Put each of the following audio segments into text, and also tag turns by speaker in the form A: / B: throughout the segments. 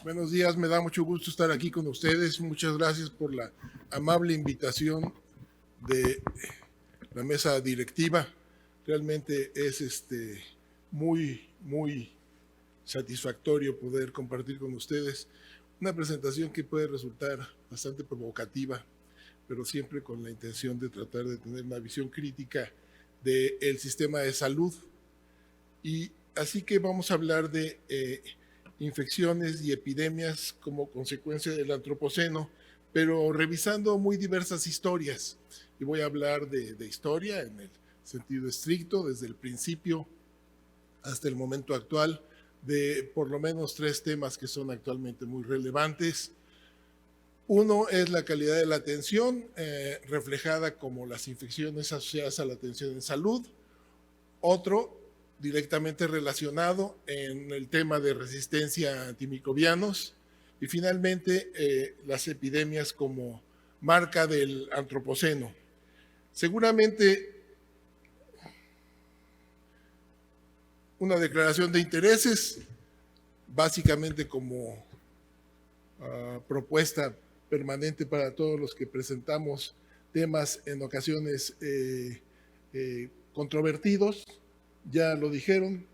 A: Buenos días, me da mucho gusto estar aquí con ustedes. Muchas gracias por la amable invitación de la mesa directiva. Realmente es muy satisfactorio poder compartir con ustedes una presentación que puede resultar bastante provocativa, pero siempre con la intención de tratar de tener una visión crítica del sistema de salud. Y así que vamos a hablar de infecciones y epidemias como consecuencia del antropoceno, pero revisando muy diversas historias. Y voy a hablar de historia en el sentido estricto, desde el principio hasta el momento actual, de por lo menos 3 temas que son actualmente muy relevantes. Uno es la calidad de la atención, reflejada como las infecciones asociadas a la atención en salud. Otro, directamente relacionado en el tema de resistencia a antimicrobianos. Y finalmente, las epidemias como marca del antropoceno. Seguramente una declaración de intereses, básicamente como propuesta permanente para todos los que presentamos temas en ocasiones controvertidos, ya lo dijeron.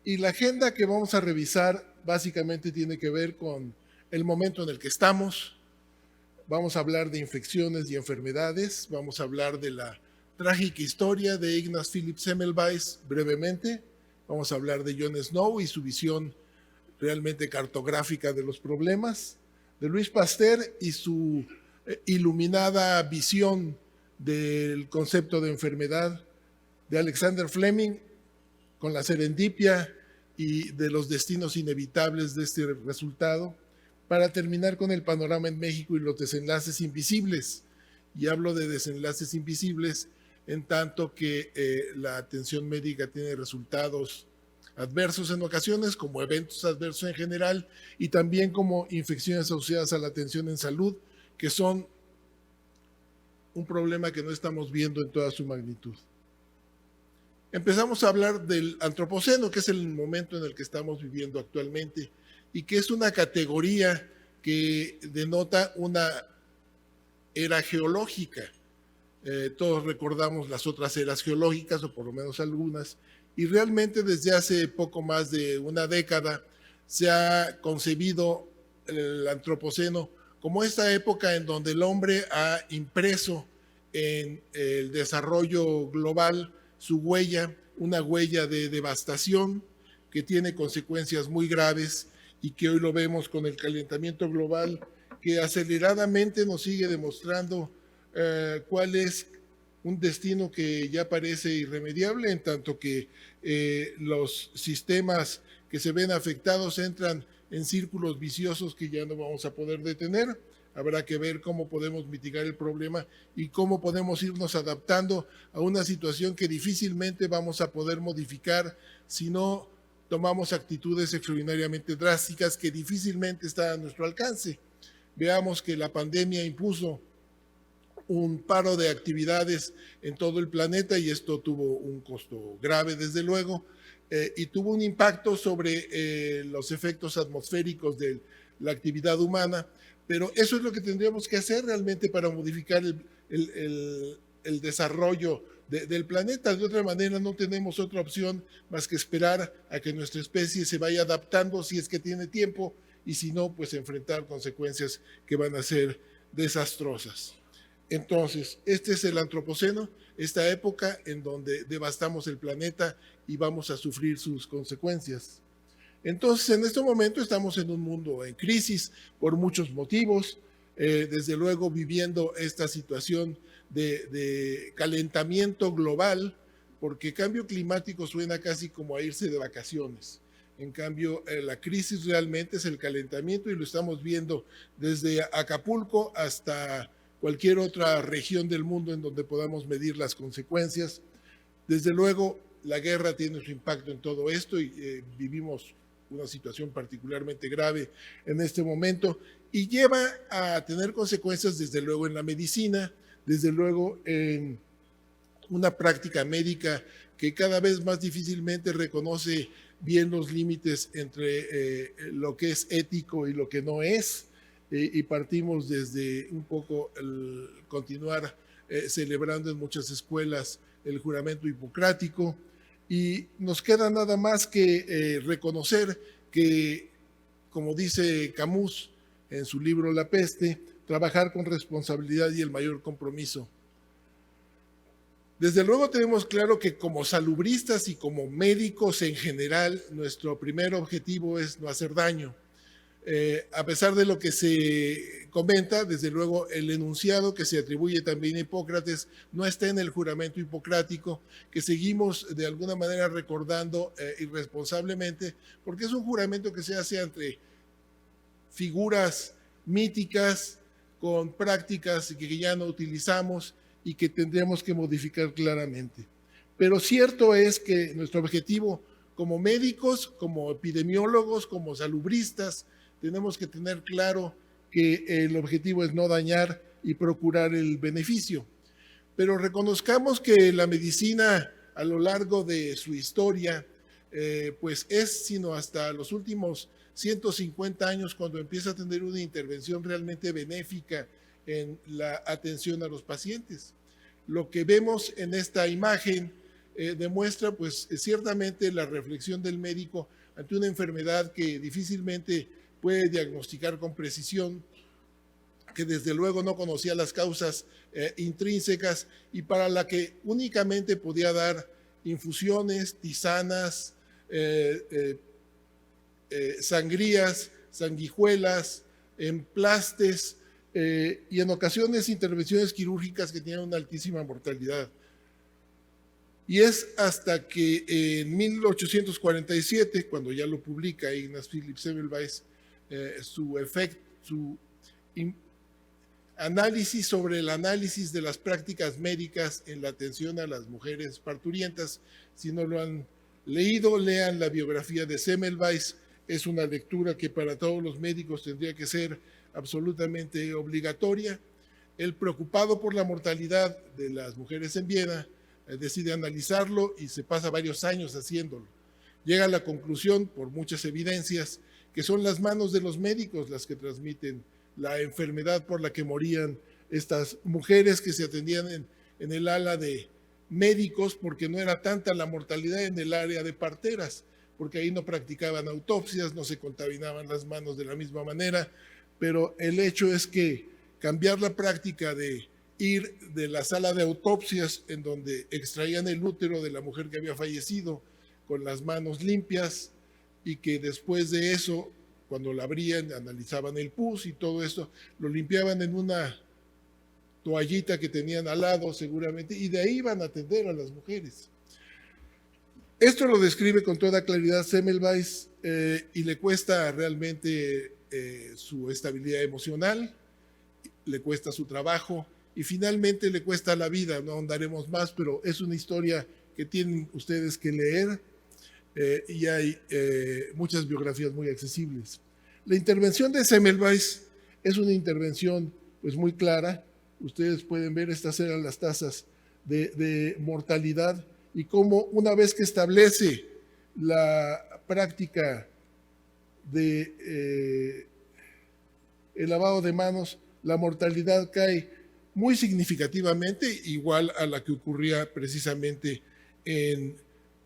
A: Y la agenda que vamos a revisar básicamente tiene que ver con el momento en el que estamos. Vamos a hablar de infecciones y enfermedades, vamos a hablar de la trágica historia de Ignaz Philipp Semmelweis brevemente, vamos a hablar de John Snow y su visión realmente cartográfica de los problemas, de Louis Pasteur y su iluminada visión del concepto de enfermedad, de Alexander Fleming con la serendipia y de los destinos inevitables de este resultado, para terminar con el panorama en México y los desenlaces invisibles. Y hablo de desenlaces invisibles en tanto que la atención médica tiene resultados adversos en ocasiones, como eventos adversos en general, y también como infecciones asociadas a la atención en salud, que son un problema que no estamos viendo en toda su magnitud. Empezamos a hablar del antropoceno, que es el momento en el que estamos viviendo actualmente, y que es una categoría que denota una era geológica. Todos recordamos las otras eras geológicas, o por lo menos algunas, y realmente desde hace poco más de una década se ha concebido el antropoceno como esta época en donde el hombre ha impreso en el desarrollo global su huella, una huella de devastación que tiene consecuencias muy graves y que hoy lo vemos con el calentamiento global, que aceleradamente nos sigue demostrando cuál es un destino que ya parece irremediable, en tanto que los sistemas que se ven afectados entran en círculos viciosos que ya no vamos a poder detener. Habrá que ver cómo podemos mitigar el problema y cómo podemos irnos adaptando a una situación que difícilmente vamos a poder modificar si no tomamos actitudes extraordinariamente drásticas que difícilmente están a nuestro alcance. Veamos que la pandemia impuso un paro de actividades en todo el planeta y esto tuvo un costo grave, desde luego, y tuvo un impacto sobre los efectos atmosféricos de la actividad humana, pero eso es lo que tendríamos que hacer realmente para modificar el desarrollo del planeta. De otra manera, no tenemos otra opción más que esperar a que nuestra especie se vaya adaptando si es que tiene tiempo, y si no, pues enfrentar consecuencias que van a ser desastrosas. Entonces, este es el antropoceno, esta época en donde devastamos el planeta y vamos a sufrir sus consecuencias. Entonces, en este momento estamos en un mundo en crisis por muchos motivos, desde luego viviendo esta situación de calentamiento global, porque cambio climático suena casi como a irse de vacaciones. En cambio, la crisis realmente es el calentamiento y lo estamos viendo desde Acapulco hasta cualquier otra región del mundo en donde podamos medir las consecuencias. Desde luego, la guerra tiene su impacto en todo esto y vivimos una situación particularmente grave en este momento y lleva a tener consecuencias desde luego en la medicina, desde luego en una práctica médica que cada vez más difícilmente reconoce bien los límites entre lo que es ético y lo que no es, y partimos desde un poco el continuar celebrando en muchas escuelas el juramento hipocrático, y nos queda nada más que reconocer que, como dice Camus en su libro La peste, trabajar con responsabilidad y el mayor compromiso. Desde luego tenemos claro que como salubristas y como médicos en general, nuestro primer objetivo es no hacer daño. A pesar de lo que se comenta, desde luego el enunciado que se atribuye también a Hipócrates no está en el juramento hipocrático, que seguimos de alguna manera recordando irresponsablemente, porque es un juramento que se hace entre figuras míticas con prácticas que ya no utilizamos y que tendríamos que modificar claramente. Pero cierto es que nuestro objetivo como médicos, como epidemiólogos, como salubristas, tenemos que tener claro que el objetivo es no dañar y procurar el beneficio. Pero reconozcamos que la medicina a lo largo de su historia, pues es sino hasta los últimos 150 años cuando empieza a tener una intervención realmente benéfica en la atención a los pacientes. Lo que vemos en esta imagen demuestra pues ciertamente la reflexión del médico ante una enfermedad que difícilmente puede diagnosticar con precisión, que desde luego no conocía las causas intrínsecas y para la que únicamente podía dar infusiones, tisanas, sangrías, sanguijuelas, emplastes, y en ocasiones intervenciones quirúrgicas que tenían una altísima mortalidad. Y es hasta que en 1847, cuando ya lo publica Ignaz Philipp Semmelweis, su análisis sobre el análisis de las prácticas médicas en la atención a las mujeres parturientas. Si no lo han leído, lean la biografía de Semmelweis. Es una lectura que para todos los médicos tendría que ser absolutamente obligatoria. Él, preocupado por la mortalidad de las mujeres en Viena, decide analizarlo y se pasa varios años haciéndolo. Llega a la conclusión, por muchas evidencias, que son las manos de los médicos las que transmiten la enfermedad por la que morían estas mujeres que se atendían en el ala de médicos, porque no era tanta la mortalidad en el área de parteras, porque ahí no practicaban autopsias, no se contaminaban las manos de la misma manera, pero el hecho es que cambiar la práctica de ir de la sala de autopsias en donde extraían el útero de la mujer que había fallecido con las manos limpias y que después de eso, cuando la abrían, analizaban el pus y todo esto, lo limpiaban en una toallita que tenían al lado seguramente y de ahí iban a atender a las mujeres. Esto lo describe con toda claridad Semmelweis y le cuesta realmente su estabilidad emocional, le cuesta su trabajo y finalmente le cuesta la vida. No ahondaremos más, pero es una historia que tienen ustedes que leer y hay muchas biografías muy accesibles. La intervención de Semmelweis es una intervención pues muy clara. Ustedes pueden ver, estas eran las tasas de mortalidad y cómo una vez que establece la práctica de el lavado de manos, la mortalidad cae muy significativamente, igual a la que ocurría precisamente en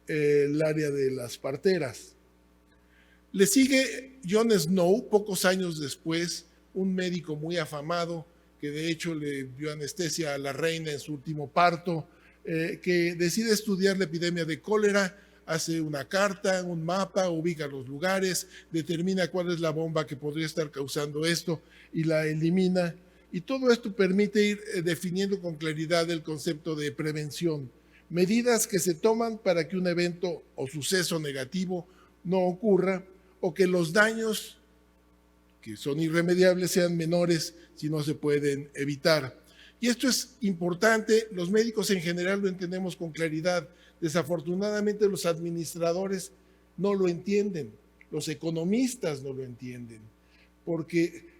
A: el área de las parteras. Le sigue John Snow, pocos años después, un médico muy afamado, que de hecho le dio anestesia a la reina en su último parto, que decide estudiar la epidemia de cólera, hace una carta, un mapa, ubica los lugares, determina cuál es la bomba que podría estar causando esto y la elimina. Y todo esto permite ir definiendo con claridad el concepto de prevención, medidas que se toman para que un evento o suceso negativo no ocurra o que los daños que son irremediables sean menores si no se pueden evitar. Y esto es importante, los médicos en general lo entendemos con claridad. Desafortunadamente los administradores no lo entienden, los economistas no lo entienden, porque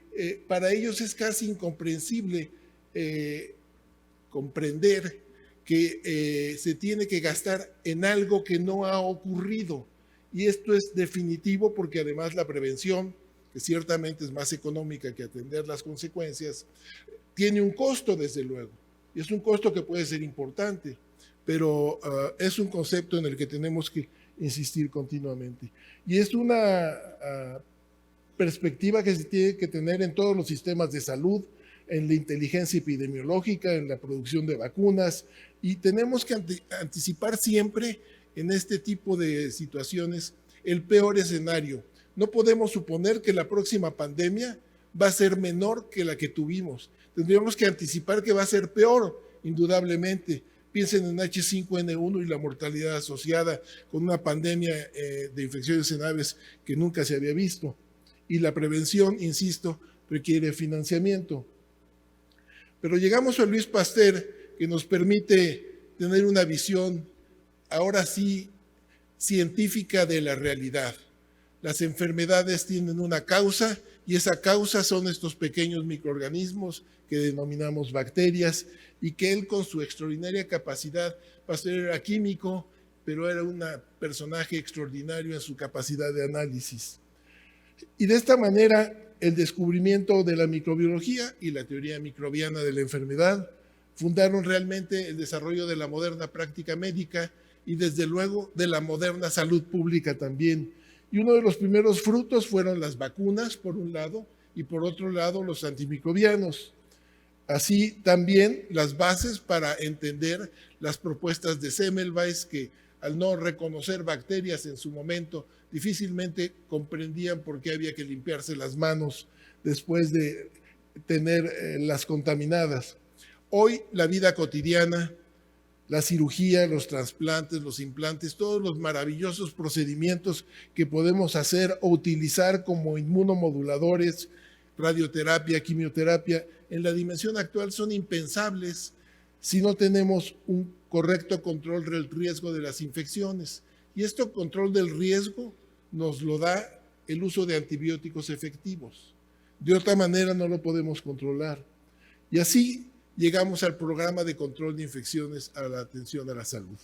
A: para ellos es casi incomprensible comprender que se tiene que gastar en algo que no ha ocurrido. Y esto es definitivo porque además la prevención, que ciertamente es más económica que atender las consecuencias, tiene un costo, desde luego. Y es un costo que puede ser importante, pero es un concepto en el que tenemos que insistir continuamente. Y es una perspectiva que se tiene que tener en todos los sistemas de salud, en la inteligencia epidemiológica, en la producción de vacunas, y tenemos que anticipar siempre en este tipo de situaciones el peor escenario. No podemos suponer que la próxima pandemia va a ser menor que la que tuvimos. Tendríamos que anticipar que va a ser peor, indudablemente. Piensen en H5N1 y la mortalidad asociada con una pandemia de infecciones en aves que nunca se había visto. Y la prevención, insisto, requiere financiamiento. Pero llegamos a Luis Pasteur, que nos permite tener una visión, ahora sí, científica de la realidad. Las enfermedades tienen una causa y esa causa son estos pequeños microorganismos que denominamos bacterias y que él, con su extraordinaria capacidad, Pasteur era químico, pero era un personaje extraordinario en su capacidad de análisis. Y de esta manera, el descubrimiento de la microbiología y la teoría microbiana de la enfermedad fundaron realmente el desarrollo de la moderna práctica médica y desde luego de la moderna salud pública también. Y uno de los primeros frutos fueron las vacunas, por un lado, y por otro lado los antimicrobianos. Así también las bases para entender las propuestas de Semmelweis, que al no reconocer bacterias en su momento, difícilmente comprendían por qué había que limpiarse las manos después de tener las contaminadas. Hoy la vida cotidiana, la cirugía, los trasplantes, los implantes, todos los maravillosos procedimientos que podemos hacer o utilizar como inmunomoduladores, radioterapia, quimioterapia, en la dimensión actual son impensables si no tenemos un correcto control del riesgo de las infecciones. Y este control del riesgo nos lo da el uso de antibióticos efectivos. De otra manera no lo podemos controlar. Y así llegamos al programa de control de infecciones a la atención a la salud,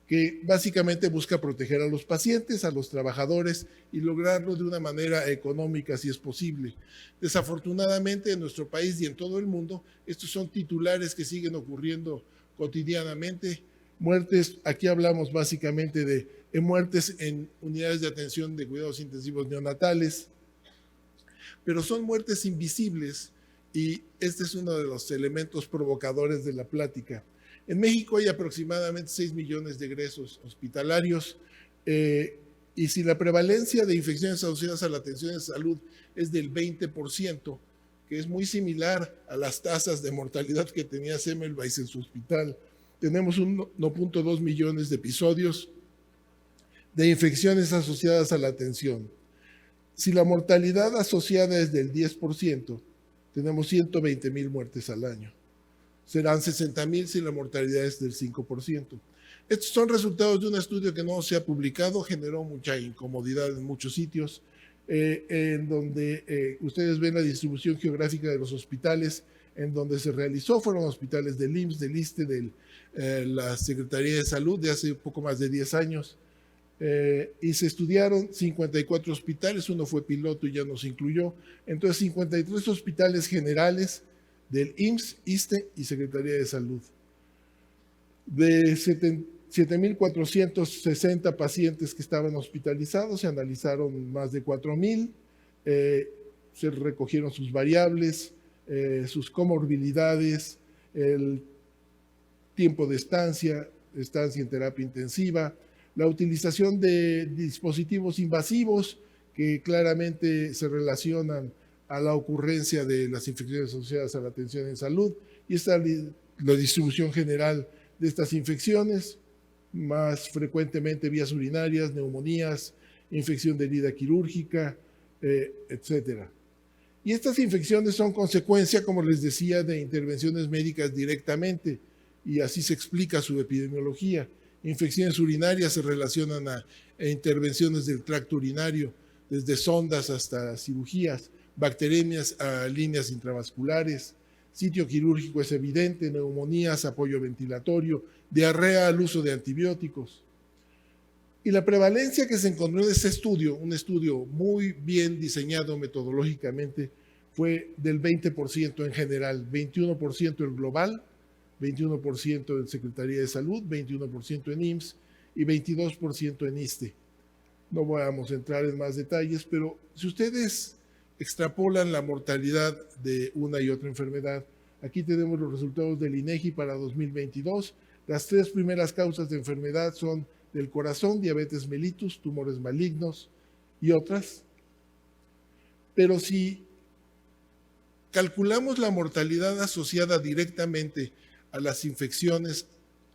A: que básicamente busca proteger a los pacientes, a los trabajadores y lograrlo de una manera económica si es posible. Desafortunadamente en nuestro país y en todo el mundo, estos son titulares que siguen ocurriendo cotidianamente. Muertes, aquí hablamos básicamente de muertes en unidades de atención de cuidados intensivos neonatales, pero son muertes invisibles y este es uno de los elementos provocadores de la plática. En México hay aproximadamente 6 millones de egresos hospitalarios y si la prevalencia de infecciones asociadas a la atención de salud es del 20%, que es muy similar a las tasas de mortalidad que tenía Semmelweis en su hospital, tenemos 1.2 millones de episodios de infecciones asociadas a la atención. Si la mortalidad asociada es del 10%, tenemos 120,000 muertes al año. Serán 60,000 si la mortalidad es del 5%. Estos son resultados de un estudio que no se ha publicado, generó mucha incomodidad en muchos sitios, en donde ustedes ven la distribución geográfica de los hospitales en donde se realizó. Fueron hospitales del IMSS, del ISSSTE, de la Secretaría de Salud de hace poco más de 10 años. Y se estudiaron 54 hospitales, uno fue piloto y ya no se incluyó. Entonces 53 hospitales generales del IMSS, ISSSTE y Secretaría de Salud. De 7,460 pacientes que estaban hospitalizados, se analizaron más de 4,000, se recogieron sus variables, sus comorbilidades, el tiempo de estancia en terapia intensiva, la utilización de dispositivos invasivos que claramente se relacionan a la ocurrencia de las infecciones asociadas a la atención en salud, y esta la distribución general de estas infecciones, más frecuentemente vías urinarias, neumonías, infección de herida quirúrgica, etc. Y estas infecciones son consecuencia, como les decía, de intervenciones médicas directamente, y así se explica su epidemiología. Infecciones urinarias se relacionan a intervenciones del tracto urinario, desde sondas hasta cirugías, bacteremias a líneas intravasculares, sitio quirúrgico es evidente, neumonías, apoyo ventilatorio, diarrea al uso de antibióticos. Y la prevalencia que se encontró en ese estudio, un estudio muy bien diseñado metodológicamente, fue del 20% en general, 21% en global, 21% en Secretaría de Salud, 21% en IMSS y 22% en ISSSTE. No vamos a entrar en más detalles, pero si ustedes extrapolan la mortalidad de una y otra enfermedad, aquí tenemos los resultados del INEGI para 2022. Las 3 primeras causas de enfermedad son del corazón, diabetes mellitus, tumores malignos y otras. Pero si calculamos la mortalidad asociada directamente a las infecciones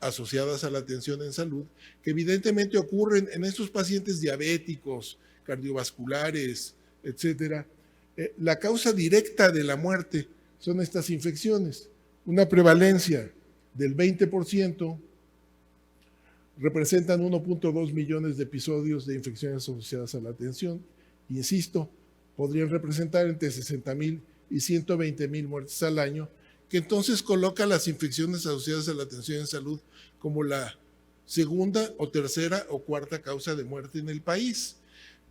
A: asociadas a la atención en salud, que evidentemente ocurren en estos pacientes diabéticos, cardiovasculares, etcétera, la causa directa de la muerte son estas infecciones. Una prevalencia del 20%, representan 1.2 millones de episodios de infecciones asociadas a la atención. Insisto, podrían representar entre 60,000 y 120,000 muertes al año, que entonces coloca las infecciones asociadas a la atención en salud como la segunda o tercera o cuarta causa de muerte en el país.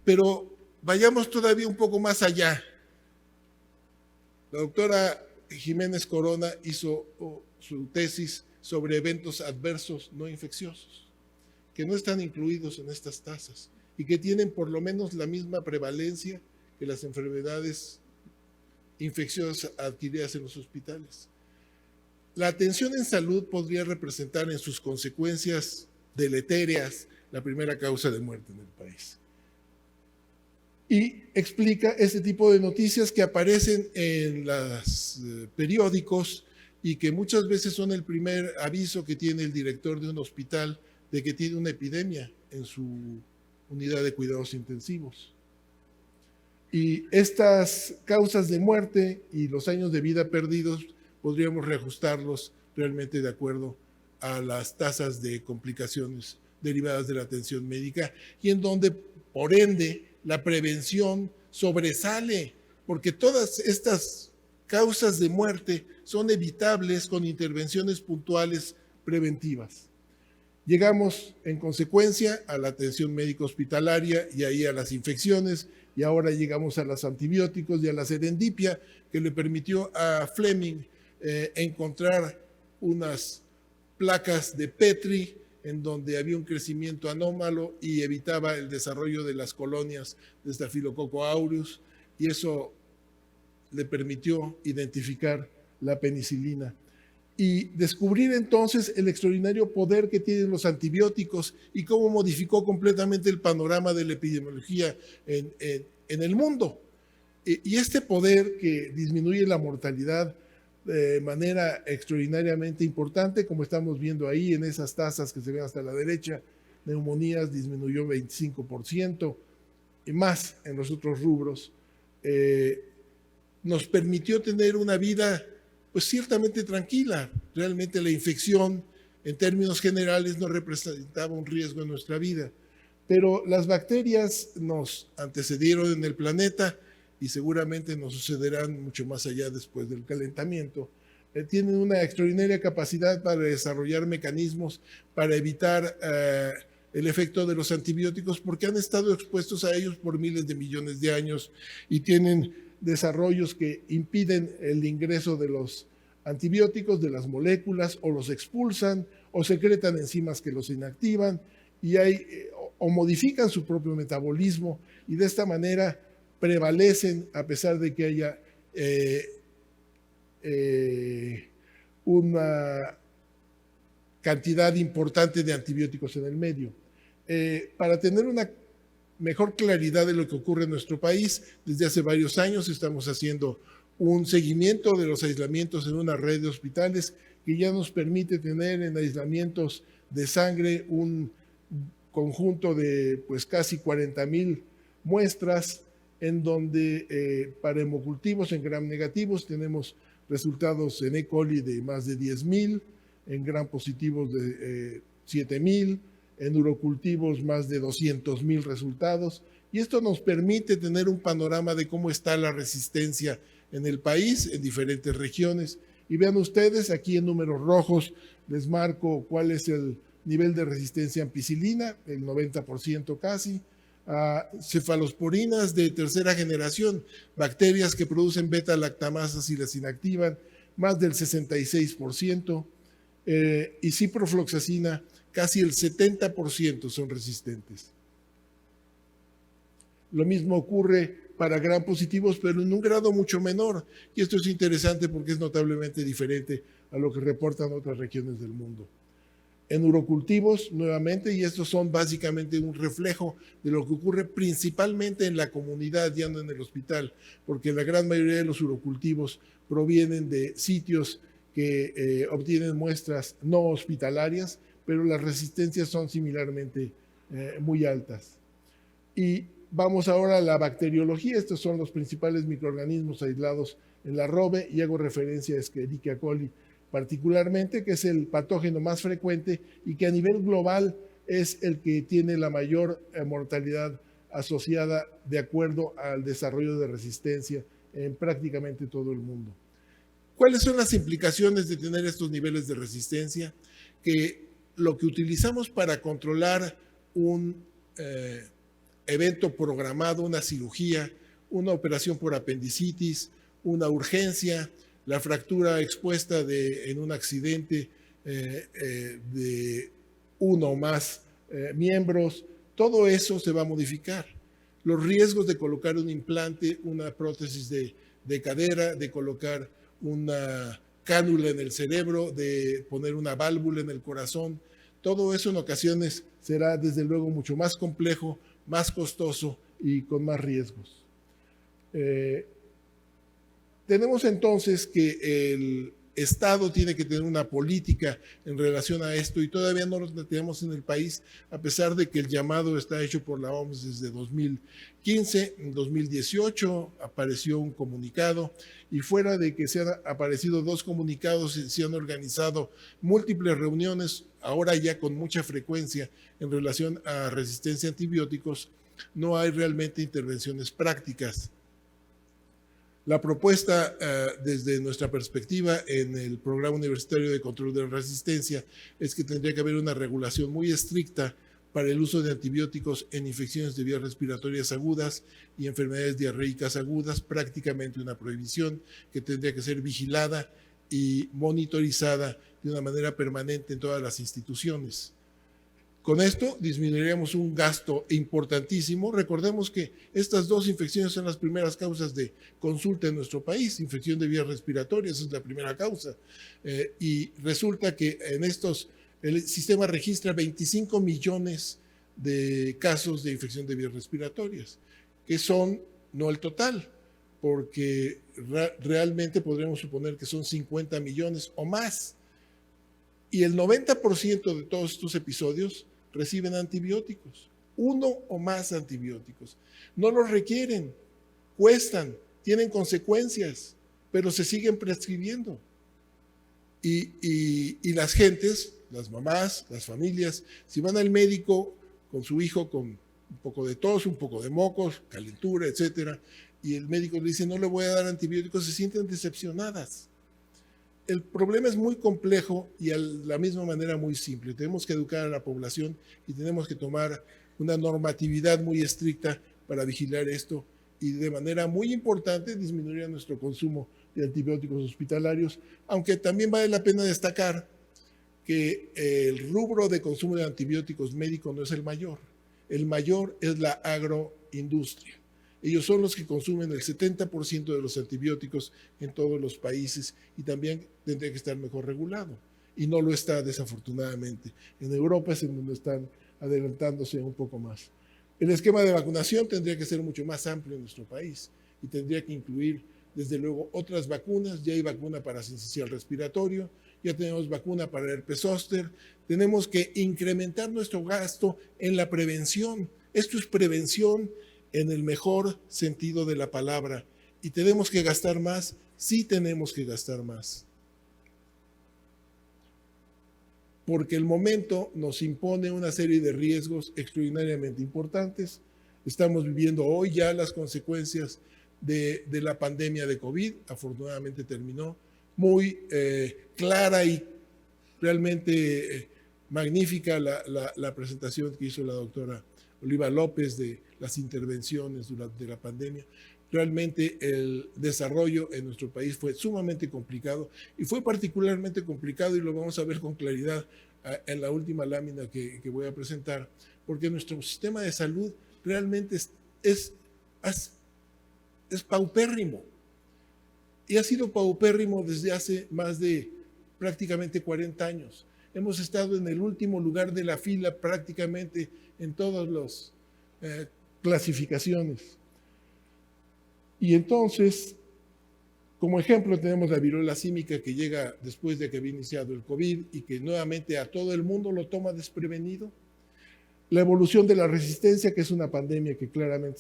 A: Pero vayamos todavía un poco más allá. La doctora Jiménez Corona hizo su tesis sobre eventos adversos no infecciosos, que no están incluidos en estas tasas y que tienen por lo menos la misma prevalencia que las enfermedades infecciosas adquiridas en los hospitales. La atención en salud podría representar en sus consecuencias deletéreas la primera causa de muerte en el país. Y explica este tipo de noticias que aparecen en los periódicos y que muchas veces son el primer aviso que tiene el director de un hospital de que tiene una epidemia en su unidad de cuidados intensivos. Y estas causas de muerte y los años de vida perdidos podríamos reajustarlos realmente de acuerdo a las tasas de complicaciones derivadas de la atención médica y en donde, por ende, la prevención sobresale, porque todas estas causas de muerte son evitables con intervenciones puntuales preventivas. Llegamos, en consecuencia, a la atención médica hospitalaria y ahí a las infecciones, y ahora llegamos a los antibióticos y a la serendipia, que le permitió a Fleming encontrar unas placas de Petri en donde había un crecimiento anómalo y evitaba el desarrollo de las colonias de Staphylococcus aureus, y eso le permitió identificar la penicilina y descubrir entonces el extraordinario poder que tienen los antibióticos y cómo modificó completamente el panorama de la epidemiología en el mundo. Y este poder que disminuye la mortalidad de manera extraordinariamente importante, como estamos viendo ahí en esas tasas que se ven hasta la derecha, neumonías disminuyó 25% y más en los otros rubros, nos permitió tener una vida pues ciertamente tranquila. Realmente la infección en términos generales no representaba un riesgo en nuestra vida, pero las bacterias nos antecedieron en el planeta y seguramente nos sucederán mucho más allá después del calentamiento. Tienen una extraordinaria capacidad para desarrollar mecanismos para evitar el efecto de los antibióticos porque han estado expuestos a ellos por miles de millones de años y tienen desarrollos que impiden el ingreso de los antibióticos, de las moléculas, o los expulsan, o secretan enzimas que los inactivan, y o modifican su propio metabolismo, y de esta manera prevalecen a pesar de que haya una cantidad importante de antibióticos en el medio. Para tener una mejor claridad de lo que ocurre en nuestro país, desde hace varios años estamos haciendo un seguimiento de los aislamientos en una red de hospitales que ya nos permite tener en aislamientos de sangre un conjunto de pues casi 40,000 muestras en donde para hemocultivos en gram negativos tenemos resultados en E. coli de más de 10,000, en gram positivos de 7,000, en urocultivos más de 200,000 resultados, y esto nos permite tener un panorama de cómo está la resistencia en el país, en diferentes regiones, Y vean ustedes, aquí en números rojos les marco cuál es el nivel de resistencia a ampicilina, el 90% casi, a cefalosporinas de tercera generación, bacterias que producen beta-lactamasas y las inactivan, más del 66%, y ciprofloxacina, casi el 70% son resistentes. Lo mismo ocurre para gram positivos, pero en un grado mucho menor. Y esto es interesante porque es notablemente diferente a lo que reportan otras regiones del mundo. En urocultivos, nuevamente, y estos son básicamente un reflejo de lo que ocurre principalmente en la comunidad, ya no en el hospital, porque la gran mayoría de los urocultivos provienen de sitios que obtienen muestras no hospitalarias, pero las resistencias son similarmente muy altas. Y vamos ahora a la bacteriología. Estos son los principales microorganismos aislados en la robe y hago referencia a Escherichia coli particularmente, que es el patógeno más frecuente y que a nivel global es el que tiene la mayor mortalidad asociada de acuerdo al desarrollo de resistencia en prácticamente todo el mundo. ¿Cuáles son las implicaciones de tener estos niveles de resistencia? Que lo que utilizamos para controlar un evento programado, una cirugía, una operación por apendicitis, una urgencia, la fractura expuesta en un accidente de uno o más miembros, todo eso se va a modificar. Los riesgos de colocar un implante, una prótesis de cadera, de colocar una cánula en el cerebro, de poner una válvula en el corazón, todo eso en ocasiones será desde luego mucho más complejo, más costoso y con más riesgos. Tenemos entonces que el Estado tiene que tener una política en relación a esto y todavía no lo tenemos en el país, a pesar de que el llamado está hecho por la OMS desde 2015. En 2018 apareció un comunicado y fuera de que se han aparecido 2 comunicados, se han organizado múltiples reuniones, ahora ya con mucha frecuencia en relación a resistencia a antibióticos, no hay realmente intervenciones prácticas. La propuesta desde nuestra perspectiva en el Programa Universitario de Control de la Resistencia es que tendría que haber una regulación muy estricta para el uso de antibióticos en infecciones de vías respiratorias agudas y enfermedades diarreicas agudas, prácticamente una prohibición que tendría que ser vigilada y monitorizada de una manera permanente en todas las instituciones. Con esto disminuiríamos un gasto importantísimo. Recordemos que estas 2 infecciones son las primeras causas de consulta en nuestro país. Infección de vías respiratorias es la primera causa. Y resulta que en estos, el sistema registra 25 millones de casos de infección de vías respiratorias, que son no el total, porque realmente podríamos suponer que son 50 millones o más. Y el 90% de todos estos episodios reciben antibióticos, 1 o más antibióticos. No los requieren, cuestan, tienen consecuencias, pero se siguen prescribiendo. Y las gentes, las mamás, las familias, si van al médico con su hijo con un poco de tos, un poco de mocos, calentura, etcétera, y el médico le dice no le voy a dar antibióticos, se sienten decepcionadas. El problema es muy complejo y a la misma manera muy simple. Tenemos que educar a la población y tenemos que tomar una normatividad muy estricta para vigilar esto y de manera muy importante disminuir nuestro consumo de antibióticos hospitalarios, aunque también vale la pena destacar que el rubro de consumo de antibióticos médicos no es el mayor. El mayor es la agroindustria. Ellos son los que consumen el 70% de los antibióticos en todos los países y también tendría que estar mejor regulado. Y no lo está, desafortunadamente. En Europa es en donde están adelantándose un poco más. El esquema de vacunación tendría que ser mucho más amplio en nuestro país y tendría que incluir, desde luego, otras vacunas. Ya hay vacuna para sincicial respiratorio, ya tenemos vacuna para herpes zóster. Tenemos que incrementar nuestro gasto en la prevención. Esto es prevención en el mejor sentido de la palabra. ¿Y tenemos que gastar más? Sí tenemos que gastar más. Porque el momento nos impone una serie de riesgos extraordinariamente importantes. Estamos viviendo hoy ya las consecuencias de la pandemia de COVID. Afortunadamente terminó, muy clara y realmente magnífica la presentación que hizo la doctora Oliva López de las intervenciones durante la pandemia. Realmente el desarrollo en nuestro país fue sumamente complicado y fue particularmente complicado, y lo vamos a ver con claridad en la última lámina que voy a presentar, porque nuestro sistema de salud realmente es paupérrimo, y ha sido paupérrimo desde hace más de prácticamente 40 años. Hemos estado en el último lugar de la fila prácticamente en todas las clasificaciones. Y entonces, como ejemplo, tenemos la viruela símica, que llega después de que había iniciado el COVID y que nuevamente a todo el mundo lo toma desprevenido. La evolución de la resistencia, que es una pandemia que claramente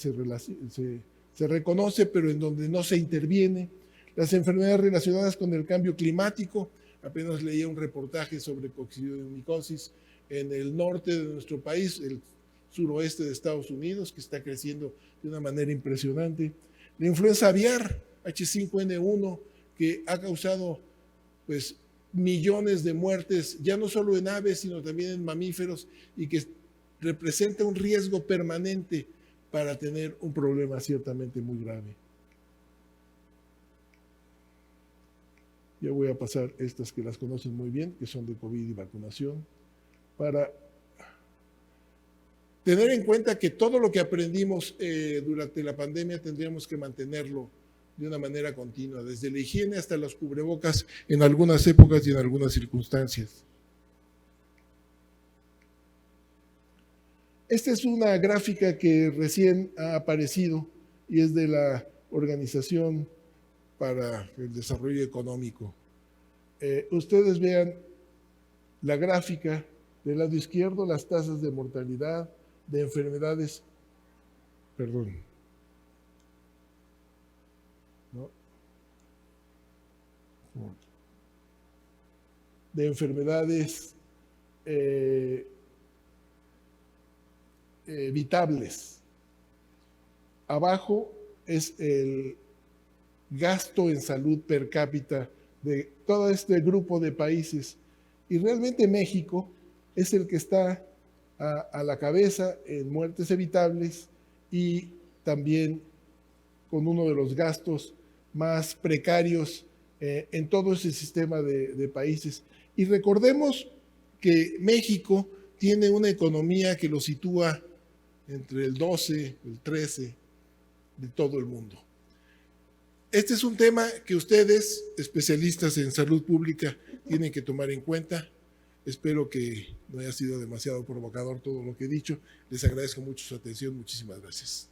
A: se reconoce, pero en donde no se interviene. Las enfermedades relacionadas con el cambio climático. Apenas leía un reportaje sobre coccidioidomicosis en el norte de nuestro país, el suroeste de Estados Unidos, que está creciendo de una manera impresionante. La influenza aviar, H5N1, que ha causado pues millones de muertes, ya no solo en aves, sino también en mamíferos, y que representa un riesgo permanente para tener un problema ciertamente muy grave. Ya voy a pasar estas que las conocen muy bien, que son de COVID y vacunación, para tener en cuenta que todo lo que aprendimos durante la pandemia tendríamos que mantenerlo de una manera continua, desde la higiene hasta los cubrebocas en algunas épocas y en algunas circunstancias. Esta es una gráfica que recién ha aparecido y es de la Organización para el Desarrollo Económico. Ustedes vean la gráfica del lado izquierdo, las tasas de mortalidad, de enfermedades, perdón, ¿no? De enfermedades evitables. Abajo es el gasto en salud per cápita de todo este grupo de países, y realmente México es el que está a la cabeza en muertes evitables y también con uno de los gastos más precarios en todo ese sistema de países. Y recordemos que México tiene una economía que lo sitúa entre el 12, el 13 de todo el mundo. Este es un tema que ustedes, especialistas en salud pública, tienen que tomar en cuenta. Espero que no haya sido demasiado provocador todo lo que he dicho. Les agradezco mucho su atención. Muchísimas gracias.